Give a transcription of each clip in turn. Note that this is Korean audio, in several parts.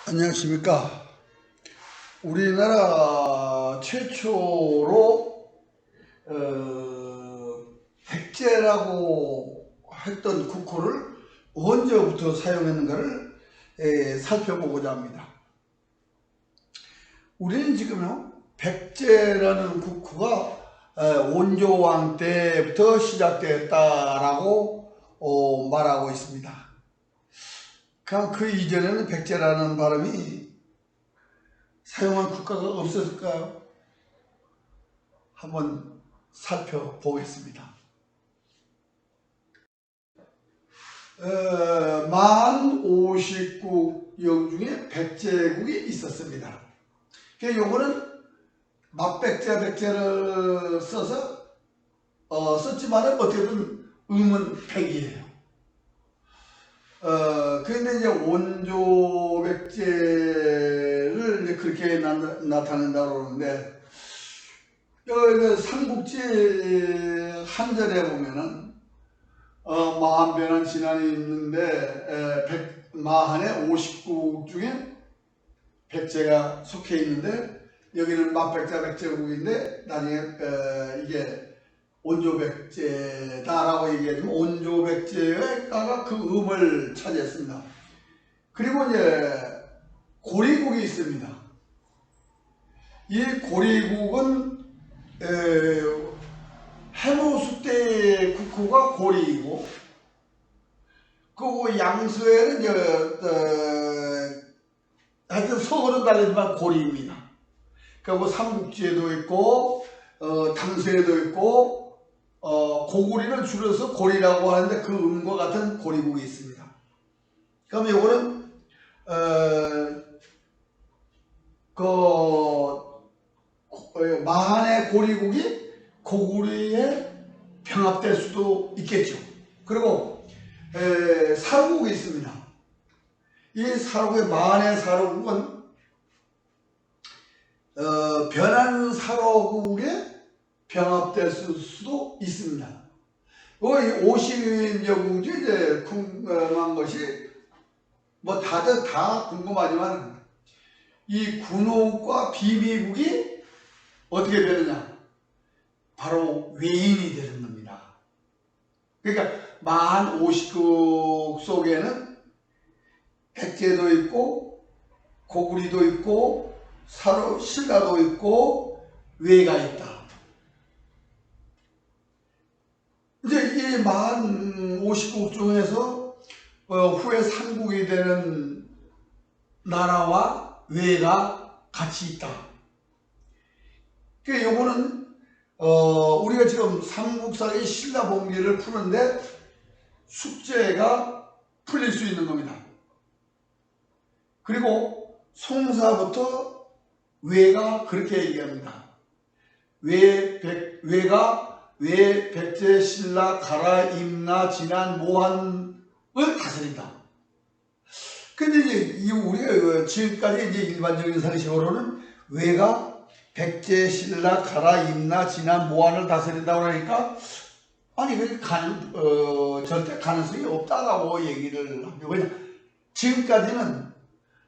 안녕하십니까. 우리나라 최초로 백제라고 했던 국호를 언제부터 사용했는가를 살펴보고자 합니다. 우리는 지금요 백제라는 국호가 원조왕 때부터 시작되었다라고 말하고 있습니다. 그냥 그 이전에는 백제라는 발음이 사용한 국가가 없었을까요? 한번 살펴보겠습니다. 만 50국영 중에 백제국이 있었습니다. 요거는 막백제 백제를 써서 썼지만은 어떻게든 음은 백이에요. 그런데 이제 원조 백제를 이제 그렇게 나타낸다고 그러는데, 삼국지 한절에 보면은, 마한변한 진안이 있는데, 마한의 50국 중에 백제가 속해 있는데, 여기는 막백제 백제국인데, 나중에, 이게 원조 백제다라고 얘기하지만 원조 백제가 그 음을 차지했습니다. 그리고 이제 고리국이 있습니다. 이 고리국은 해모수 때의 국호가 고리이고, 그 양수에는 하여튼 서울은 다르지만 고리입니다. 그리고 삼국지에도 있고 당서에도 있고 고구리를 줄여서 고리라고 하는데 그 음과 같은 고리국이 있습니다. 그럼 요거는 마한의 고리국이 고구리에 병합될 수도 있겠죠. 그리고 사루국이 있습니다. 이 사루국의 마한의 사루국은 변한 사루국에 병합될 수도 있습니다. 50여 국이 이제 궁금한 것이 다들 다 궁금하지만 이 군호국과 비미국이 어떻게 되느냐? 바로 외인이 되는 겁니다. 그러니까 만 50국 속에는 백제도 있고 고구리도 있고 신라도 있고 외가 있다. 이제 이 만 50국 중에서 후에 삼국이 되는 나라와 외가 같이 있다. 그러니까 요거는 우리가 지금 삼국사의 신라봉기를 푸는데 숙제가 풀릴 수 있는 겁니다. 그리고 송사부터 외가 그렇게 얘기합니다. 외가 외, 백제, 신라, 가라, 임나, 진안, 모한을 다스린다. 근데 이제 우리가 지금까지 이제 일반적인 상식으로는 외가 백제, 신라, 가라, 임나, 진안, 모한을 다스린다고 하니까 아니 절대 가능성이 없다라고 얘기를 합니다. 왜냐 지금까지는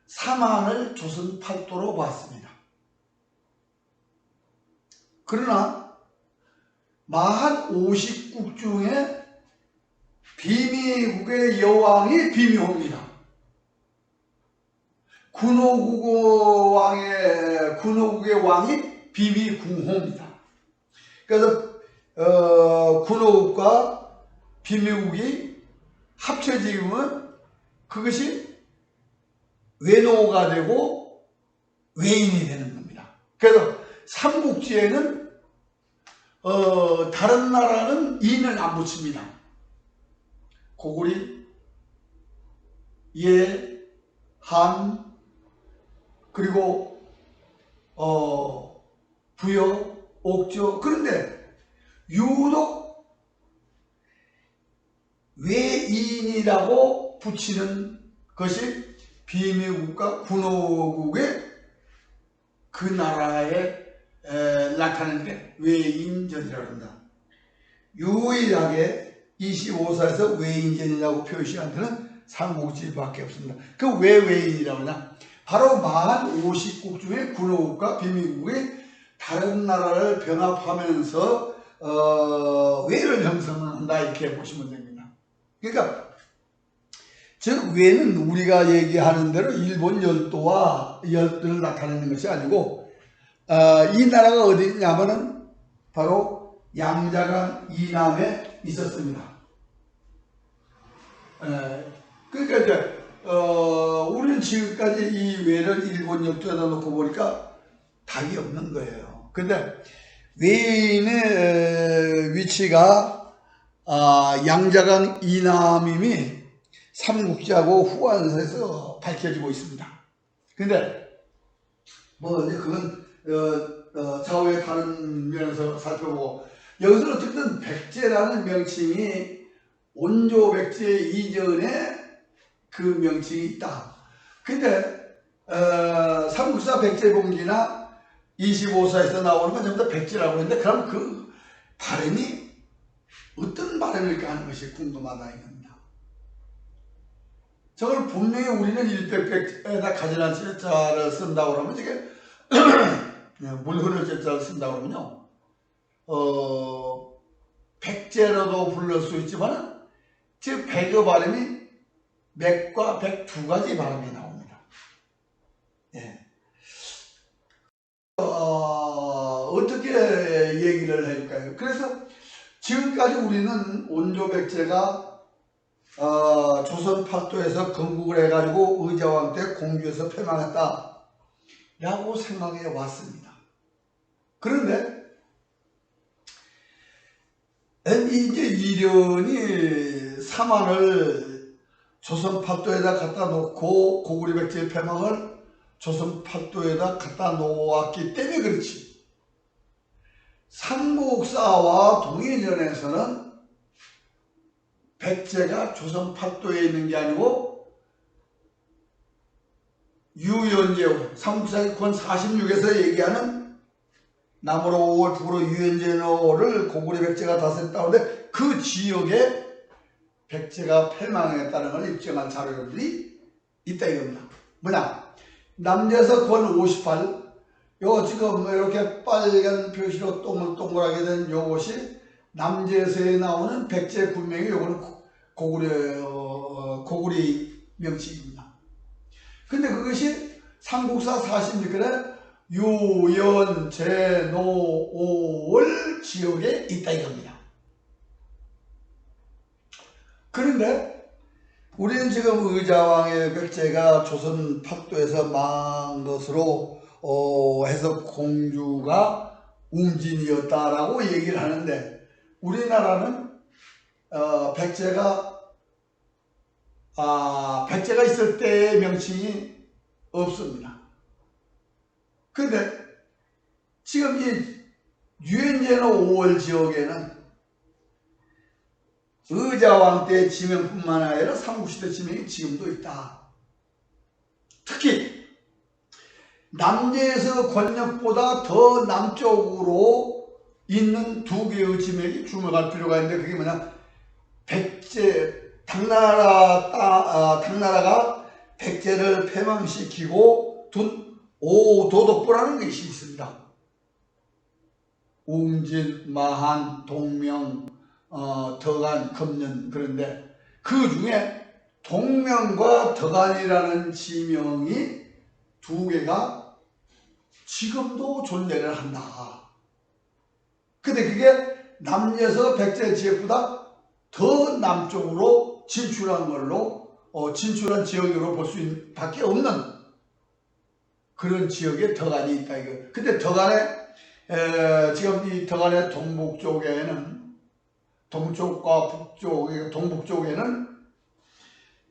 삼한을 조선 팔도로 봤습니다. 그러나 마한 50국 중에 비미국의 여왕이 비미호입니다. 군호국의 왕이 비미궁호입니다. 그래서 군호국과 비미국이 합쳐지면 그것이 외노가 되고 외인이 되는 겁니다. 그래서 삼국지에는 다른 나라는 인을 안 붙입니다. 고구리, 예, 한, 그리고 부여, 옥저. 그런데 유독 외인이라고 붙이는 것이 비미국과 군호국의 그 나라에 나타내는 외인전이라고 합니다. 유일하게 25사에서 외인전이라고 표시한 데는 삼국지밖에 없습니다. 그 왜 외인이라고 하냐? 바로 마한 50국 중에 군호국과 비밀국이 다른 나라를 병합하면서 외를 형성한다 이렇게 보시면 됩니다. 그러니까 즉 외는 우리가 얘기하는 대로 일본 열도와 열도를 나타내는 것이 아니고 이 나라가 어디 있냐면은 바로 양자강 이남에 있었습니다. 그러니까 이제 우리는 지금까지 이 외를 일본 열도에다 놓고 보니까 답이 없는 거예요. 근데 외인의 위치가 양자강 이남임이 삼국지하고 후한서에서 밝혀지고 있습니다. 근데 뭐 이제 그건 좌우의 다른 면에서 살펴보고 여기서 어쨌든 백제라는 명칭이 온조 백제 이전에 그 명칭이 있다. 근데 삼국사 백제봉기나 25사에서 나오는 건 전부 다 백제라고 했는데 그럼 그 발음이 어떤 발음일까 하는 것이 궁금하다 이겁니다. 저걸 분명히 우리는 일백백에다 가지런한 제자를 쓴다고 그러면 이게 물 흐를 제자를 쓴다고 그러면요 백제로도 불릴 수 있지만 즉 백의 발음이 맥과 백 두 가지 발음이 나옵니다. 예. 어떻게 얘기를 해줄까요? 그래서 지금까지 우리는 온조백제가 조선 팔도에서 건국을 해가지고 의자왕 때 공주에서 패망했다 라고 생각해 왔습니다. 그런데 이제 이련이 사만을 조선 팔도에다 갖다 놓고 고구려 백제의 패망을 조선 팔도에다 갖다 놓았기 때문에 그렇지. 삼국사와 동인전에서는 백제가 조선 팔도에 있는 게 아니고 유연제후 삼국사의 권 46에서 얘기하는 남으로 5월 북으로 유연제노를 고구려 백제가 다스렸다는데 그 지역에 백제가 패망했다는 걸 입증한 자료들이 있다 이겁니다. 뭐냐? 남제서 권 58, 요 지금 이렇게 빨간 표시로 동글동글하게 된 요것이 남제서에 나오는 백제 군명이 요거는 고구리 명칭입니다. 근데 그것이 삼국사 46권에 유연, 제, 노, 오월 지역에 있다 이겁니다. 그런데 우리는 지금 의자왕의 백제가 조선 팔도에서 망한 것으로 해서 공주가 웅진이었다라고 얘기를 하는데 우리나라는 백제가 있을 때의 명칭이 없습니다. 근데 지금 이 유연제노 5월 지역에는 의자왕 때 지명뿐만 아니라 삼국시대 지명이 지금도 있다. 특히 남제에서 권역보다 더 남쪽으로 있는 두 개의 지명이 주목할 필요가 있는데 그게 뭐냐? 백제 당나라가 백제를 패망시키고 둔 오도독부라는 것이 있습니다. 웅진, 마한, 동명, 덕안, 금년 그런데 그 중에 동명과 덕안이라는 지명이 두 개가 지금도 존재를 한다. 근데 그게 남녀에서 백제 지역보다 더 남쪽으로 진출한 걸로 진출한 지역으로 볼 수 밖에 없는 그런 지역에 덕안이 있다 이거. 근데 덕안에 지금 이 덕안의 동북 쪽에는 동쪽과 북쪽, 동북 쪽에는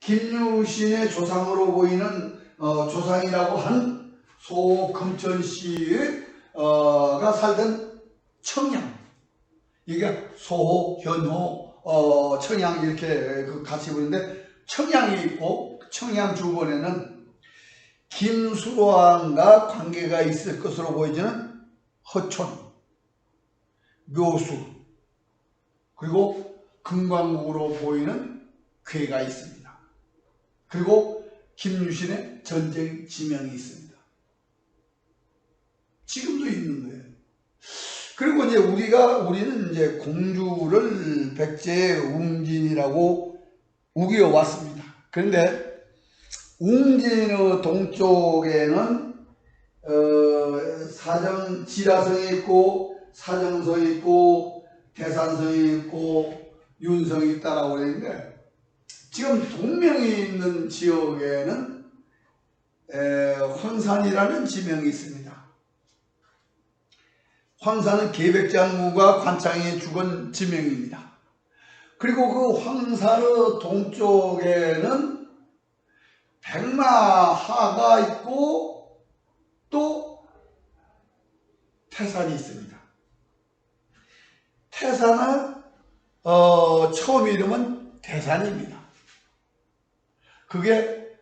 김유신의 조상으로 보이는 조상이라고 한 소금천씨가 살던 청양, 이게 소, 현호, 청양 이렇게 같이 부르는데 청양이 있고 청양 주변에는 김수로왕과 관계가 있을 것으로 보여지는 허촌, 묘수, 그리고 금강국으로 보이는 괴가 있습니다. 그리고 김유신의 전쟁 지명이 있습니다. 지금도 있는 거예요. 그리고 이제 우리는 이제 공주를 백제의 웅진이라고 우겨 왔습니다. 그런데 웅진의 동쪽에는 지라성이 있고 사정성이 있고 대산성이 있고 윤성이 있다라고 그랬는데, 지금 동명이 있는 지역에는 황산이라는 지명이 있습니다. 황산은 계백장군과 관창이 죽은 지명입니다. 그리고 그 황산의 동쪽에는 백마하가 있고 또 태산이 있습니다. 태산은 처음 이름은 대산입니다. 그게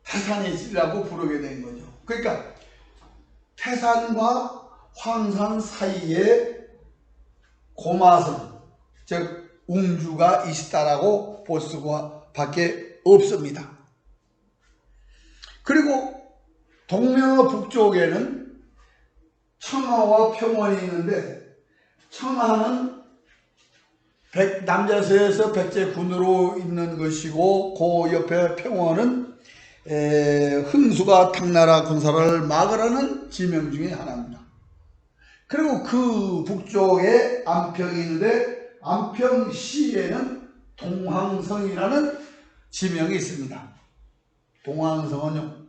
태산이라고 부르게 된 거죠. 그러니까 태산과 황산 사이에 고마성, 즉 웅주가 있다라고 볼 수밖에 없습니다. 그리고 동명의 북쪽에는 청하와 평원이 있는데, 청하는 남자서에서 백제군으로 있는 것이고, 그 옆에 평원은 흥수가 당나라 군사를 막으라는 지명 중에 하나입니다. 그리고 그 북쪽에 안평이 있는데, 안평시에는 동황성이라는 지명이 있습니다. 동황성은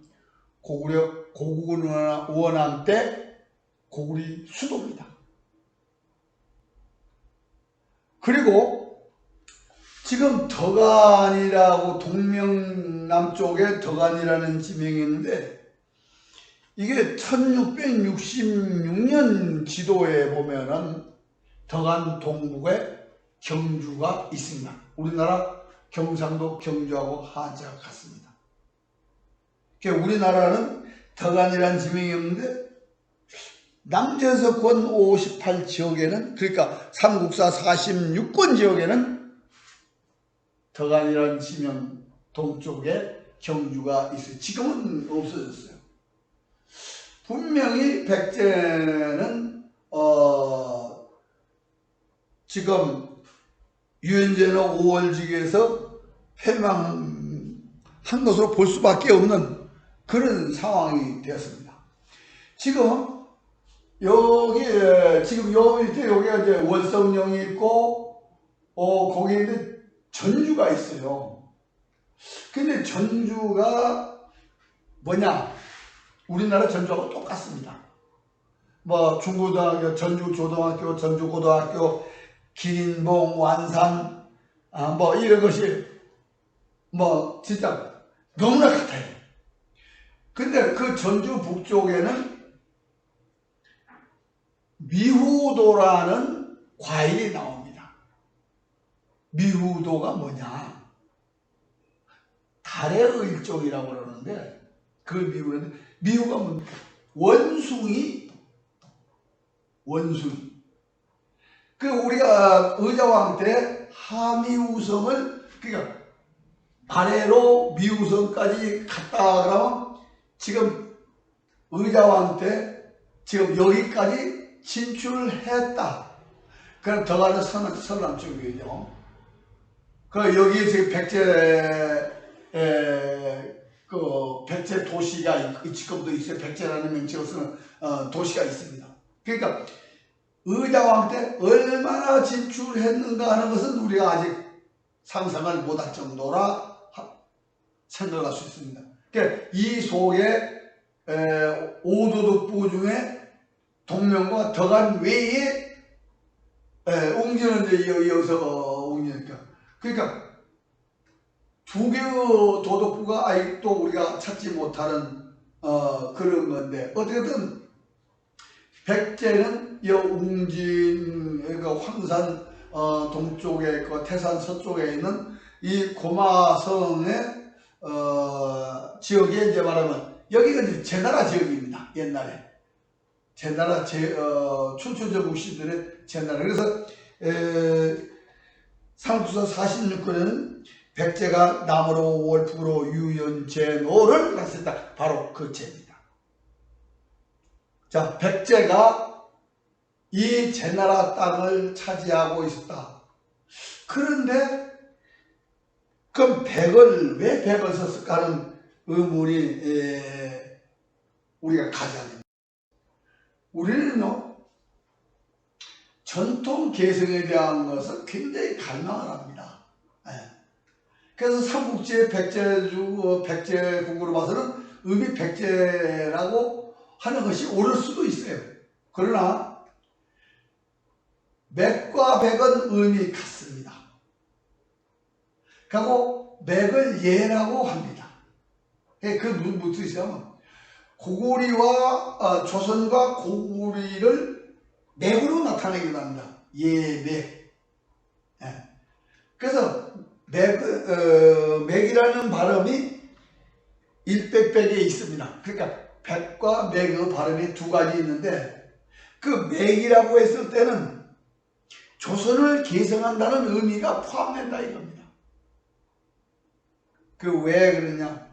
고구려 원왕 때 고구리 수도입니다. 그리고 지금 덕안이라고, 동명남쪽에 덕안이라는 지명이 있는데, 이게 1666년 지도에 보면은 덕안 동북에 경주가 있습니다. 우리나라 경상도 경주하고 한자가 같습니다. 그러니까 우리나라는 덕안이라는 지명이 없는데, 남제서권 58지역에는, 그러니까 삼국사 46권 지역에는 덕안이라는 지명 동쪽에 경주가 있어요. 지금은 없어졌어요. 분명히 백제는 지금 유현재는 5월직에서 패망한 것으로 볼 수밖에 없는 그런 상황이 되었습니다. 지금 지금 요 밑에 여기가 이제 월성령이 있고, 거기에 이제 전주가 있어요. 근데 전주가 뭐냐? 우리나라 전주하고 똑같습니다. 뭐 중고등학교, 전주초등학교, 전주고등학교, 기린봉, 완산, 뭐 이런 것이 뭐 진짜 너무나 같아요. 근데 그 전주 북쪽에는 미후도라는 과일이 나옵니다. 미후도가 뭐냐? 달의 일종이라고 그러는데, 그 미후가 뭡니까? 원숭이. 그 우리가 의자왕 때 하미우성을, 그러니까 아래로 미우성까지 갔다 그러면 지금 의자왕 때 지금 여기까지 진출했다. 그럼 덕안은 서남쪽이죠. 그 여기에 지금 백제 도시가 지금도 있어요. 백제라는 명칭으로 쓰는 도시가 있습니다. 그러니까 의자왕 때 얼마나 진출했는가 하는 것은 우리가 아직 상상을 못할 정도라 생각할 수 있습니다. 그러니까 이 속에 오도독부 중에 동명과 덕안 외에 웅진은 이제 이어서 웅진이니까, 그러니까 두 개의 도독부가 아직도 우리가 찾지 못하는 그런 건데, 어떻게든 백제는 이 웅진, 그러니까 황산 동쪽에 그 태산 서쪽에 있는 이 고마성의 지역에 이제 말하면 여기가 이제 제나라 지역입니다. 옛날에 제나라 춘추전국 시절의 제나라. 그래서 삼국사 46권에는 백제가 남으로 5월 북으로 유연제노를 났었다. 바로 그 제입니다. 자, 백제가 이 제나라 땅을 차지하고 있었다. 그런데 그럼 왜 백을 썼을까 하는 의문이 우리가 가져야 됩니다. 우리는요, 전통 개성에 대한 것을 굉장히 갈망을 합니다. 그래서 삼국지의 백제국으로 봐서는 음이 백제라고 하는 것이 옳을 수도 있어요. 그러나 맥과 백은 음이 같습니다. 그리고 맥을 예라고 합니다. 그 무슨 뜻이냐면 고구리와 조선과 고구리를 맥으로 나타내기도 합니다. 예맥. 그래서 맥이라는 발음이 일백백에 있습니다. 그러니까 백과 맥의 발음이 두 가지 있는데 그 맥이라고 했을 때는 조선을 계승한다는 의미가 포함된다 이겁니다. 그 왜 그러냐?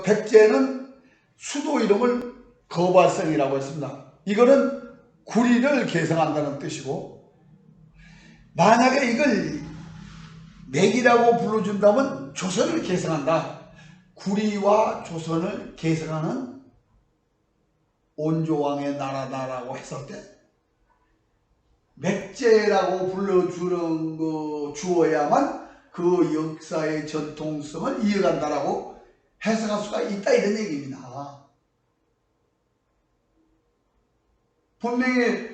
백제는 수도 이름을 거발성이라고 했습니다. 이거는 구리를 계승한다는 뜻이고, 만약에 이걸 맥이라고 불러준다면 조선을 계승한다. 구리와 조선을 계승하는 온조왕의 나라다라고 했을 때 맥제라고 주어야만 그 역사의 전통성을 이어간다라고 해석할 수가 있다 이런 얘기입니다. 분명히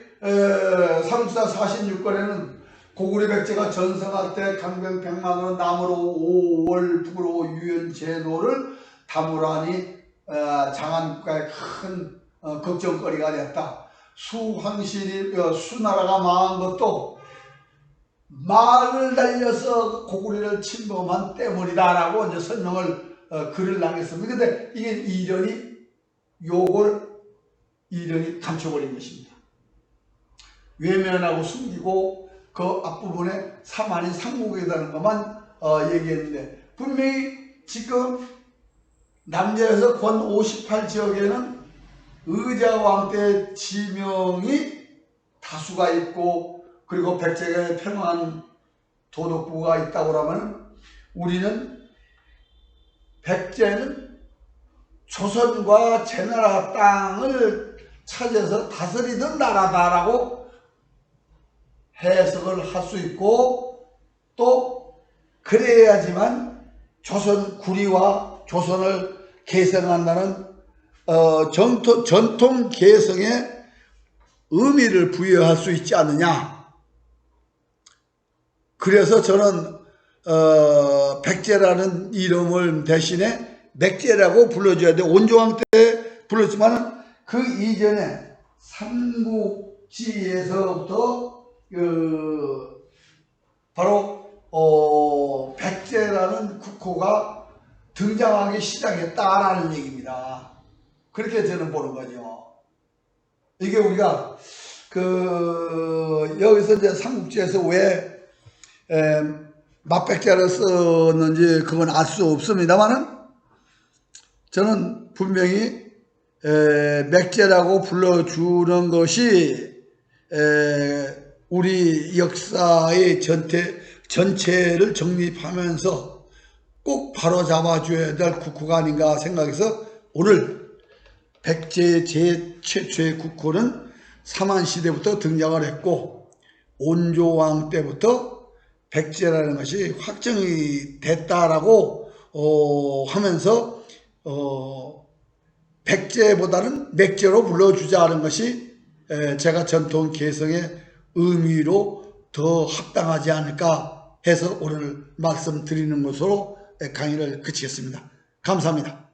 삼국사 46권에는 고구려 백제가 전성할 때 강변백만으로 남으로 5월 북으로 유연제노를 다무라니 장안국가의 큰 걱정거리가 됐다. 수나라가 망한 것도 말을 달려서 고구려를 침범한 때문이다라고 이제 설명을 글을 남겼습니다. 근데 이게 이련이 감춰버린 것입니다. 외면하고 숨기고 그 앞부분에 사만이 상국이라는 것만 얘기했는데, 분명히 지금 남자에서 권 58지역에는 의자왕 때 지명이 다수가 있고, 그리고 백제가 평안한 도덕부가 있다고 하면 우리는 백제는 조선과 제나라 땅을 차지해서 다스리던 나라다라고 해석을 할 수 있고, 또 그래야지만 조선 구리와 조선을 계승한다는 전통 계승에 의미를 부여할 수 있지 않느냐. 그래서 저는 백제라는 이름을 대신에 맥제라고 불러줘야 돼. 온조왕 때 불렀지만 그 이전에 삼국지에서부터 바로 백제라는 국호가 등장하기 시작했다라는 얘기입니다. 그렇게 저는 보는 거죠. 이게 우리가 여기서 이제 삼국지에서 왜 맞백제를 썼는지 그건 알 수 없습니다만은, 저는 분명히 맥제라고 불러주는 것이 우리 역사의 전체를 정립하면서 꼭 바로잡아줘야 될 국호가 아닌가 생각해서 오늘 백제 최초의 국호는 삼한시대부터 등장을 했고, 온조왕 때부터 백제라는 것이 확정이 됐다라고 하면서 백제보다는 맥제로 불러주자는 것이 제가 전통 개성의 의미로 더 합당하지 않을까 해서 오늘 말씀드리는 것으로 강의를 그치겠습니다. 감사합니다.